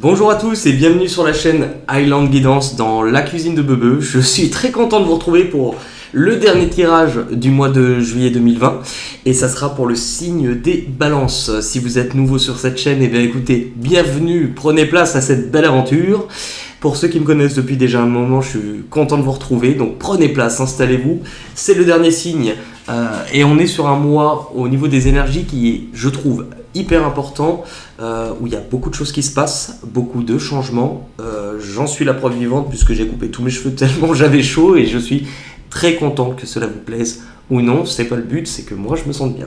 Bonjour à tous et bienvenue sur la chaîne Highland Guidance dans la cuisine de Bebe. Je suis très content de vous retrouver pour le dernier tirage du mois de juillet 2020 et ça sera pour le signe des balances. Si vous êtes nouveau sur cette chaîne, eh bien écoutez, bienvenue, prenez place à cette belle aventure. Pour ceux qui me connaissent depuis déjà un moment, je suis content de vous retrouver, donc prenez place, installez-vous. C'est le dernier signe et on est sur un mois au niveau des énergies qui est, je trouve, hyper important, où il y a beaucoup de choses qui se passent, beaucoup de changements. J'en suis la preuve vivante puisque j'ai coupé tous mes cheveux tellement j'avais chaud et je suis très content que cela vous plaise ou non. C'est pas le but, c'est que moi je me sente bien.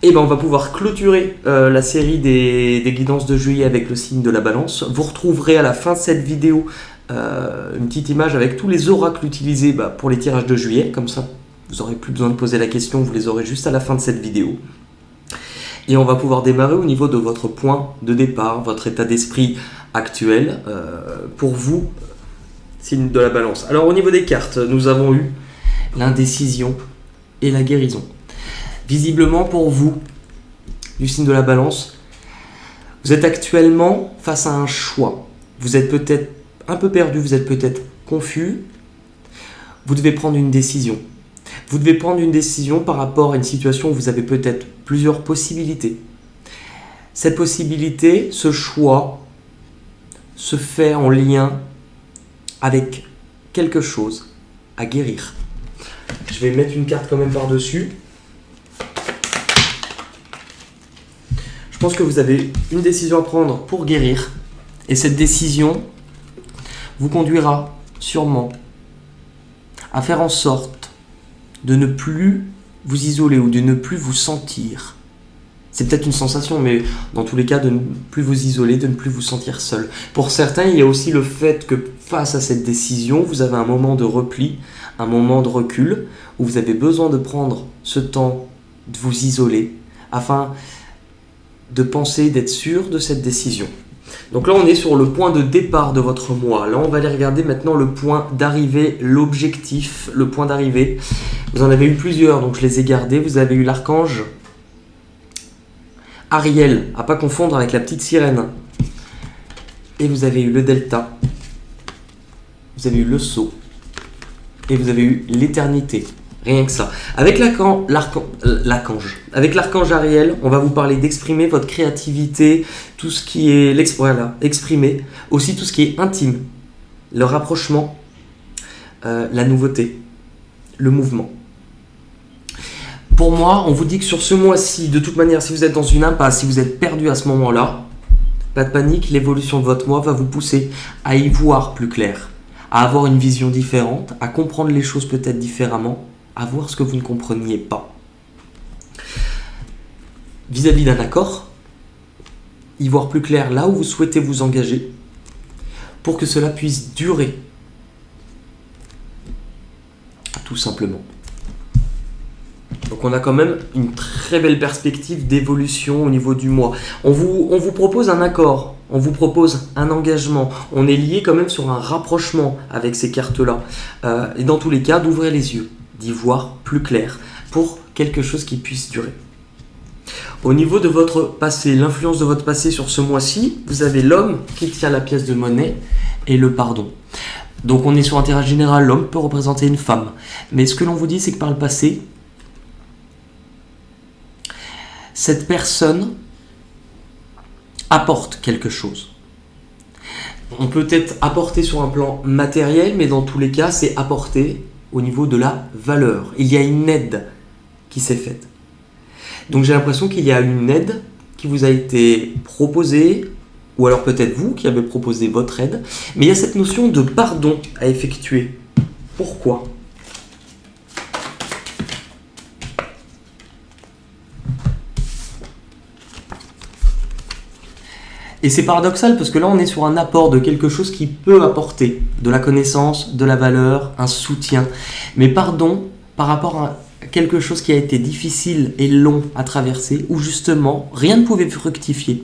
Et ben on va pouvoir clôturer la série des guidances de juillet avec le signe de la balance. Vous retrouverez à la fin de cette vidéo une petite image avec tous les oracles utilisés pour les tirages de juillet. Comme ça, vous n'aurez plus besoin de poser la question, vous les aurez juste à la fin de cette vidéo. Et on va pouvoir démarrer au niveau de votre point de départ, votre état d'esprit actuel pour vous, signe de la balance. Alors au niveau des cartes, nous avons eu l'indécision et la guérison. Visiblement pour vous, du signe de la balance, vous êtes actuellement face à un choix. Vous êtes peut-être un peu perdu, vous êtes peut-être confus. Vous devez prendre une décision. Vous devez prendre une décision par rapport à une situation où vous avez peut-être plusieurs possibilités. Cette possibilité, ce choix, se fait en lien avec quelque chose à guérir. Je vais mettre une carte quand même par-dessus. Je pense que vous avez une décision à prendre pour guérir. Et cette décision vous conduira sûrement à faire en sorte de ne plus vous isoler ou de ne plus vous sentir. C'est peut-être une sensation, mais dans tous les cas, de ne plus vous isoler, de ne plus vous sentir seul. Pour certains, il y a aussi le fait que face à cette décision, vous avez un moment de repli, un moment de recul, où vous avez besoin de prendre ce temps de vous isoler, afin de penser, d'être sûr de cette décision. Donc là, on est sur le point de départ de votre mois. Là, on va aller regarder maintenant le point d'arrivée, l'objectif, le point d'arrivée. Vous en avez eu plusieurs, donc je les ai gardés. Vous avez eu l'archange Ariel, à pas confondre avec la petite sirène. Et vous avez eu le delta. Vous avez eu le sceau. Et vous avez eu l'éternité. Rien que ça. Avec l'archange Ariel, on va vous parler d'exprimer votre créativité, tout ce qui est exprimer, aussi tout ce qui est intime, le rapprochement, la nouveauté, le mouvement. Pour moi, on vous dit que sur ce mois-ci, de toute manière, si vous êtes dans une impasse, si vous êtes perdu à ce moment-là, pas de panique, l'évolution de votre mois va vous pousser à y voir plus clair, à avoir une vision différente, à comprendre les choses peut-être différemment, à voir ce que vous ne compreniez pas. Vis-à-vis d'un accord, y voir plus clair là où vous souhaitez vous engager pour que cela puisse durer. Tout simplement. Donc on a quand même une très belle perspective d'évolution au niveau du mois. On vous propose un accord, on vous propose un engagement. On est lié quand même sur un rapprochement avec ces cartes-là. Et dans tous les cas, d'ouvrir les yeux, d'y voir plus clair pour quelque chose qui puisse durer. Au niveau de votre passé, l'influence de votre passé sur ce mois-ci, vous avez l'homme qui tient la pièce de monnaie et le pardon. Donc on est sur un tirage général, l'homme peut représenter une femme. Mais ce que l'on vous dit, c'est que par le passé, cette personne apporte quelque chose. On peut être apporté sur un plan matériel, mais dans tous les cas, c'est apporté au niveau de la valeur. Il y a une aide qui s'est faite. Donc j'ai l'impression qu'il y a une aide qui vous a été proposée, ou alors peut-être vous qui avez proposé votre aide, mais il y a cette notion de pardon à effectuer. Pourquoi ? Et c'est paradoxal parce que là on est sur un apport de quelque chose qui peut apporter de la connaissance, de la valeur, un soutien. Mais pardon par rapport à quelque chose qui a été difficile et long à traverser, où justement rien ne pouvait fructifier.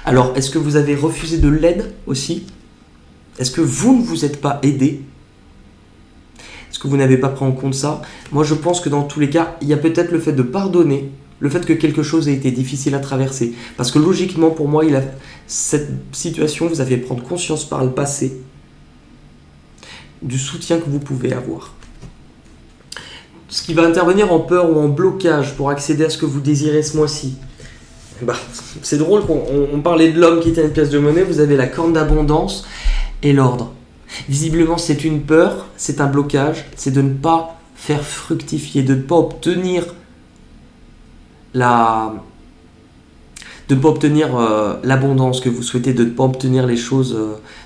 Alors est-ce que vous avez refusé de l'aide aussi ? Est-ce que vous ne vous êtes pas aidé ? Est-ce que vous n'avez pas pris en compte ça ? Moi je pense que dans tous les cas, il y a peut-être le fait de pardonner le fait que quelque chose ait été difficile à traverser. Parce que logiquement, pour moi, cette situation, vous avez prendre conscience par le passé du soutien que vous pouvez avoir. Ce qui va intervenir en peur ou en blocage pour accéder à ce que vous désirez ce mois-ci. C'est drôle, on parlait de l'homme qui était une pièce de monnaie, vous avez la corne d'abondance et l'ordre. Visiblement, c'est une peur, c'est un blocage, c'est de ne pas faire fructifier, de ne pas obtenir l'abondance que vous souhaitez, de ne pas obtenir les choses,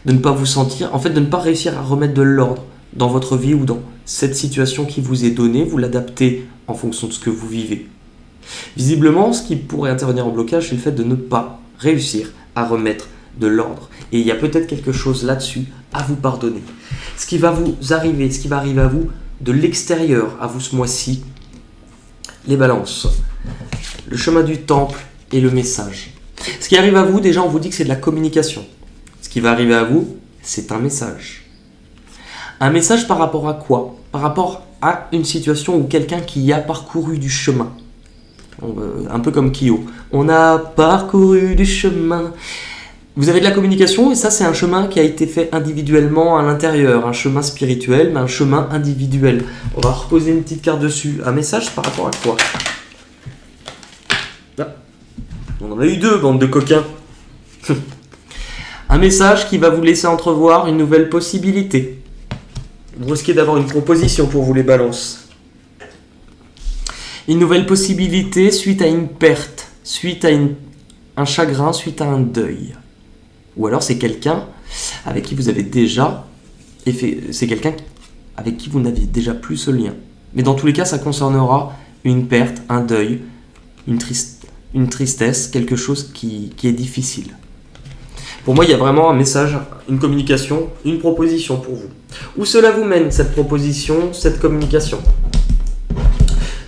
de ne pas vous sentir, en fait de ne pas réussir à remettre de l'ordre dans votre vie ou dans cette situation qui vous est donnée, vous l'adaptez en fonction de ce que vous vivez. Visiblement, ce qui pourrait intervenir en blocage, c'est le fait de ne pas réussir à remettre de l'ordre. Et il y a peut-être quelque chose là-dessus à vous pardonner. Ce qui va arriver à vous de l'extérieur à vous ce mois-ci, les balances, le chemin du temple et le message. Ce qui arrive à vous, déjà on vous dit que c'est de la communication. Ce qui va arriver à vous, c'est un message. Un message par rapport à quoi? Par rapport à une situation ou quelqu'un qui a parcouru du chemin. Un peu comme Kyo. On a parcouru du chemin. Vous avez de la communication et ça c'est un chemin qui a été fait individuellement à l'intérieur. Un chemin spirituel, mais un chemin individuel. On va reposer une petite carte dessus. Un message par rapport à quoi? On en a eu deux, bande de coquins. Un message qui va vous laisser entrevoir une nouvelle possibilité. Vous risquez d'avoir une proposition pour vous les balances. Une nouvelle possibilité suite à une perte, suite à un chagrin, suite à un deuil. Ou alors c'est quelqu'un avec qui vous avez déjà... C'est quelqu'un avec qui vous n'aviez déjà plus ce lien. Mais dans tous les cas, ça concernera une perte, un deuil, une tristesse, quelque chose qui est difficile. Pour moi, il y a vraiment un message, une communication, une proposition pour vous. Où cela vous mène, cette proposition, cette communication?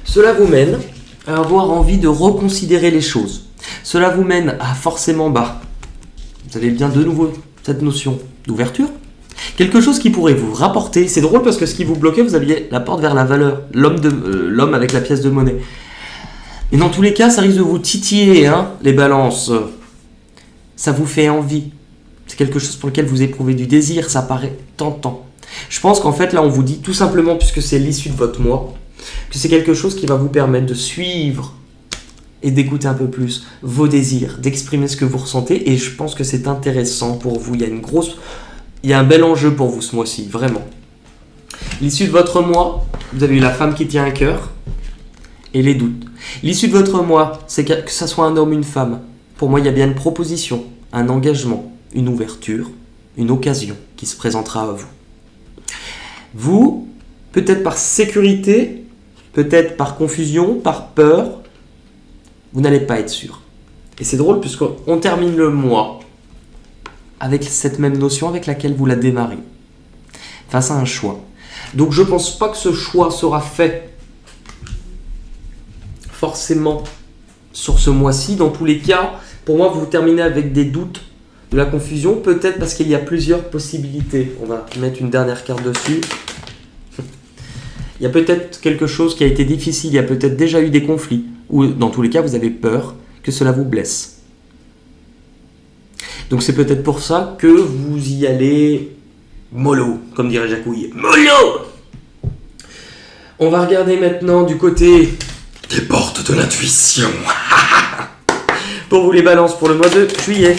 Cela vous mène à avoir envie de reconsidérer les choses. Cela vous mène à forcément, vous avez bien de nouveau cette notion d'ouverture. Quelque chose qui pourrait vous rapporter. C'est drôle parce que ce qui vous bloquait, vous aviez la porte vers la valeur. L'homme avec la pièce de monnaie. Et dans tous les cas, ça risque de vous titiller, les balances. Ça vous fait envie. C'est quelque chose pour lequel vous éprouvez du désir, ça paraît tentant. Je pense qu'en fait, là, on vous dit tout simplement, puisque c'est l'issue de votre mois, que c'est quelque chose qui va vous permettre de suivre et d'écouter un peu plus vos désirs, d'exprimer ce que vous ressentez. Et je pense que c'est intéressant pour vous. Il y a un bel enjeu pour vous ce mois-ci, vraiment. L'issue de votre mois, vous avez eu la femme qui tient un cœur et les doutes. L'issue de votre mois, c'est que ça soit un homme ou une femme. Pour moi, il y a bien une proposition, un engagement, une ouverture, une occasion qui se présentera à vous. Vous, peut-être par sécurité, peut-être par confusion, par peur, vous n'allez pas être sûr. Et c'est drôle puisqu'on termine le mois avec cette même notion avec laquelle vous la démarrez, face à un choix. Donc je ne pense pas que ce choix sera fait forcément sur ce mois-ci. Dans tous les cas, pour moi, vous terminez avec des doutes, de la confusion, peut-être parce qu'il y a plusieurs possibilités. On va mettre une dernière carte dessus. Il y a peut-être quelque chose qui a été difficile, il y a peut-être déjà eu des conflits, ou dans tous les cas, vous avez peur que cela vous blesse. Donc c'est peut-être pour ça que vous y allez mollo, comme dirait Jacouille. Mollo! On va regarder maintenant du côté des portes de l'intuition. Pour vous les balances pour le mois de juillet.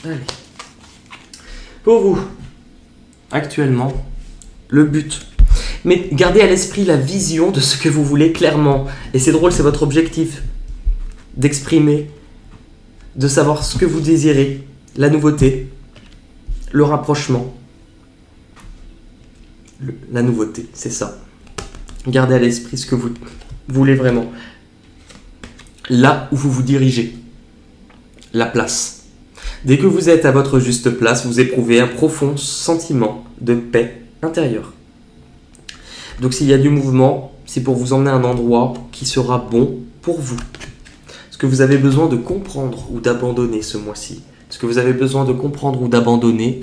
Allez. Pour vous, actuellement, le but. Mais gardez à l'esprit la vision de ce que vous voulez clairement. Et c'est drôle, c'est votre objectif d'exprimer, de savoir ce que vous désirez, la nouveauté, le rapprochement. La nouveauté, c'est ça. Gardez à l'esprit ce que vous voulez vraiment. Là où vous vous dirigez. La place. Dès que vous êtes à votre juste place, vous éprouvez un profond sentiment de paix intérieur. Donc s'il y a du mouvement, c'est pour vous emmener à un endroit qui sera bon pour vous. Est-ce que vous avez besoin de comprendre ou d'abandonner ce mois-ci? Est-ce que vous avez besoin de comprendre ou d'abandonner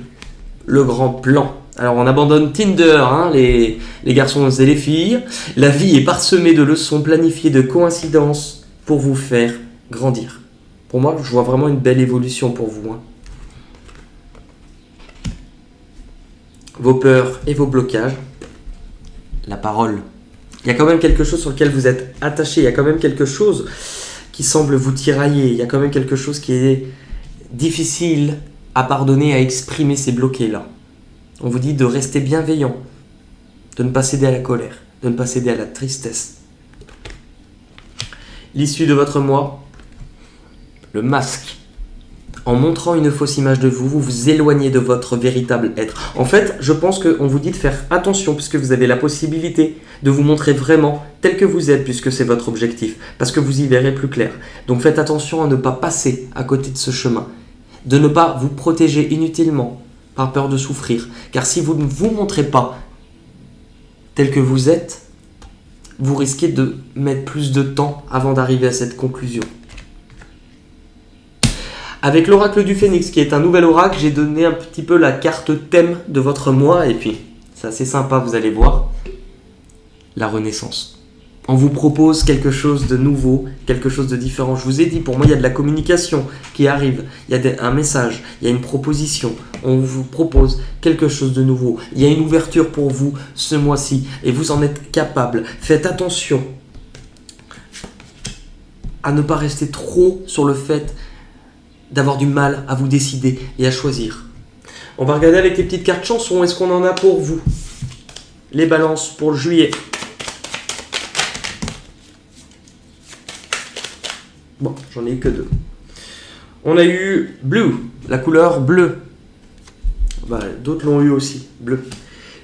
le grand plan? Alors on abandonne Tinder, les garçons et les filles. La vie est parsemée de leçons planifiées, de coïncidences pour vous faire grandir. Pour moi, je vois vraiment une belle évolution pour vous. Vos peurs et vos blocages. La parole. Il y a quand même quelque chose sur lequel vous êtes attaché. Il y a quand même quelque chose qui semble vous tirailler. Il y a quand même quelque chose qui est difficile à pardonner, à exprimer ces bloqués-là. On vous dit de rester bienveillant, de ne pas céder à la colère, de ne pas céder à la tristesse. L'issue de votre mois, le masque. En montrant une fausse image de vous, vous vous éloignez de votre véritable être. En fait, je pense qu'on vous dit de faire attention puisque vous avez la possibilité de vous montrer vraiment tel que vous êtes puisque c'est votre objectif, parce que vous y verrez plus clair. Donc faites attention à ne pas passer à côté de ce chemin, de ne pas vous protéger inutilement par peur de souffrir. Car si vous ne vous montrez pas tel que vous êtes, vous risquez de mettre plus de temps avant d'arriver à cette conclusion. Avec l'oracle du Phénix, qui est un nouvel oracle, j'ai donné un petit peu la carte thème de votre mois. Et puis, c'est assez sympa, vous allez voir. La renaissance. On vous propose quelque chose de nouveau, quelque chose de différent. Je vous ai dit, pour moi, il y a de la communication qui arrive. Il y a un message, il y a une proposition. On vous propose quelque chose de nouveau. Il y a une ouverture pour vous ce mois-ci. Et vous en êtes capable. Faites attention à ne pas rester trop sur le fait d'avoir du mal à vous décider et à choisir. On va regarder avec les petites cartes chansons. Est-ce qu'on en a pour vous? Les balances pour le juillet. Bon, j'en ai eu que 2. On a eu Blue, la couleur bleue. D'autres l'ont eu aussi, bleu.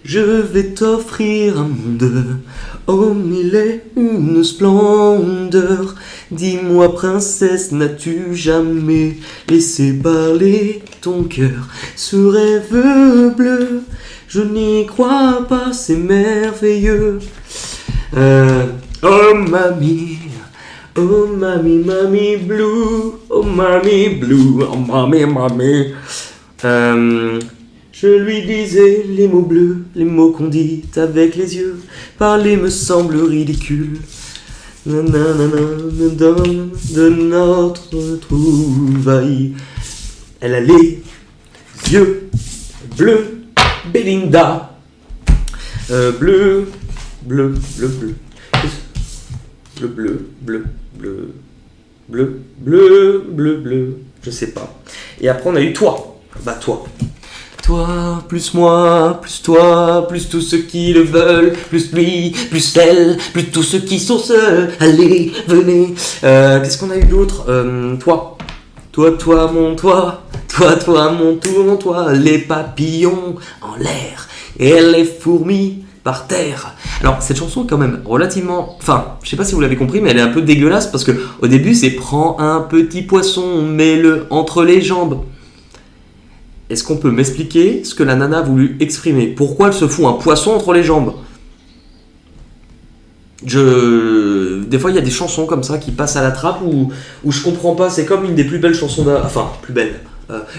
Je vais t'offrir un monde, oh mille et une splendeur. Dis-moi princesse, n'as-tu jamais laissé parler ton cœur? Ce rêve bleu, je n'y crois pas, c'est merveilleux. Oh mamie, oh mamie, mamie blue, oh mamie blue, oh mamie, mamie. Je lui disais les mots bleus, les mots qu'on dit avec les yeux. Parler me semble ridicule. De notre trouvaille. Elle a les yeux bleus, Belinda. Bleu, bleu, bleu, bleu. Bleu, bleu, bleu, bleu, bleu, bleu, bleu, bleu. Je sais pas. Et après on a eu toi. Toi. Toi, plus moi, plus toi, plus tous ceux qui le veulent, plus lui, plus elle, plus tous ceux qui sont seuls. Allez, venez. Qu'est-ce qu'on a eu d'autre? Toi. Toi, mon toi. Toi, mon tour, toi. Les papillons en l'air et les fourmis par terre. Alors, cette chanson est quand même relativement... Enfin, je sais pas si vous l'avez compris, mais elle est un peu dégueulasse parce que au début, c'est prends un petit poisson, mets-le entre les jambes. Est-ce qu'on peut m'expliquer ce que la nana a voulu exprimer? Pourquoi elle se fout un poisson entre les jambes? Des fois, il y a des chansons comme ça qui passent à la trappe où je comprends pas. C'est comme une des plus belles chansons Enfin, plus belle.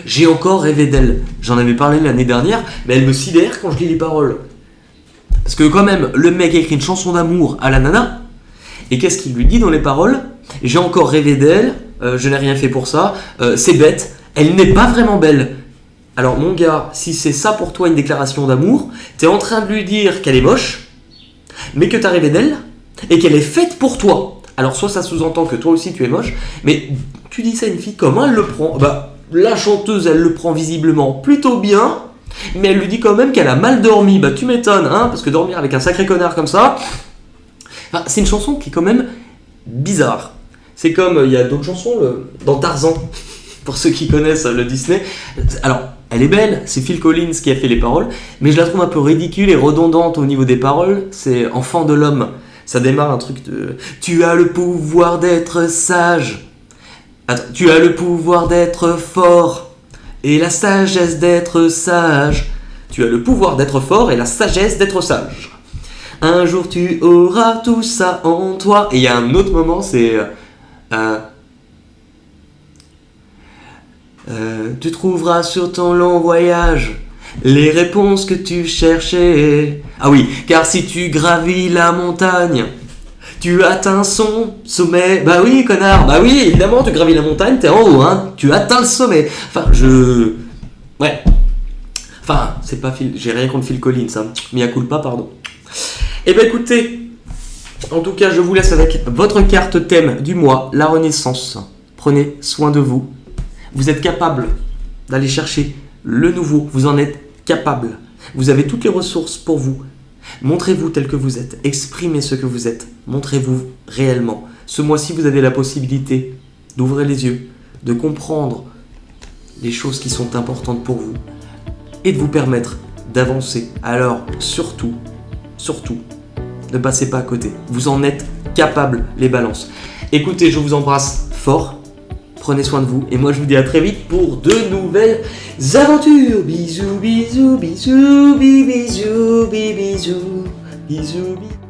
J'ai encore rêvé d'elle. J'en avais parlé l'année dernière, mais elle me sidère quand je lis les paroles. Parce que quand même, le mec a écrit une chanson d'amour à la nana. Et qu'est-ce qu'il lui dit dans les paroles? J'ai encore rêvé d'elle, je n'ai rien fait pour ça, c'est bête, elle n'est pas vraiment belle. Alors mon gars, si c'est ça pour toi une déclaration d'amour, t'es en train de lui dire qu'elle est moche, mais que t'as rêvé d'elle, et qu'elle est faite pour toi. Alors soit ça sous-entend que toi aussi tu es moche, mais tu dis ça à une fille, comment elle le prend? La chanteuse, elle le prend visiblement plutôt bien, mais elle lui dit quand même qu'elle a mal dormi. Tu m'étonnes, parce que dormir avec un sacré connard comme ça... c'est une chanson qui est quand même bizarre. C'est comme, il y a d'autres chansons, dans Tarzan, pour ceux qui connaissent le Disney. Alors, elle est belle, c'est Phil Collins qui a fait les paroles, mais je la trouve un peu ridicule et redondante au niveau des paroles. C'est Enfant de l'homme. Ça démarre un truc de... Tu as le pouvoir d'être sage. Attends, tu as le pouvoir d'être fort et la sagesse d'être sage. Tu as le pouvoir d'être fort et la sagesse d'être sage. Un jour tu auras tout ça en toi. Et il y a un autre moment, c'est... tu trouveras sur ton long voyage les réponses que tu cherchais. Ah oui, car si tu gravis la montagne, tu atteins son sommet. Bah oui, connard. Bah oui, évidemment, tu gravis la montagne, t'es en haut, hein. Tu atteins le sommet. Enfin, ouais. Enfin, c'est pas Phil... J'ai rien contre Phil Collins, hein. Mea culpa, pardon. Eh ben écoutez, en tout cas, je vous laisse avec votre carte thème du mois, la Renaissance. Prenez soin de vous. Vous êtes capable d'aller chercher le nouveau. Vous en êtes capable. Vous avez toutes les ressources pour vous. Montrez-vous tel que vous êtes. Exprimez ce que vous êtes. Montrez-vous réellement. Ce mois-ci, vous avez la possibilité d'ouvrir les yeux, de comprendre les choses qui sont importantes pour vous et de vous permettre d'avancer. Alors, surtout, ne passez pas à côté. Vous en êtes capable, les balances. Écoutez, je vous embrasse fort. Prenez soin de vous. Et moi, je vous dis à très vite pour de nouvelles aventures. Bisous, bisous, bisous, bisous, bisous, bisous, bisous, bisous.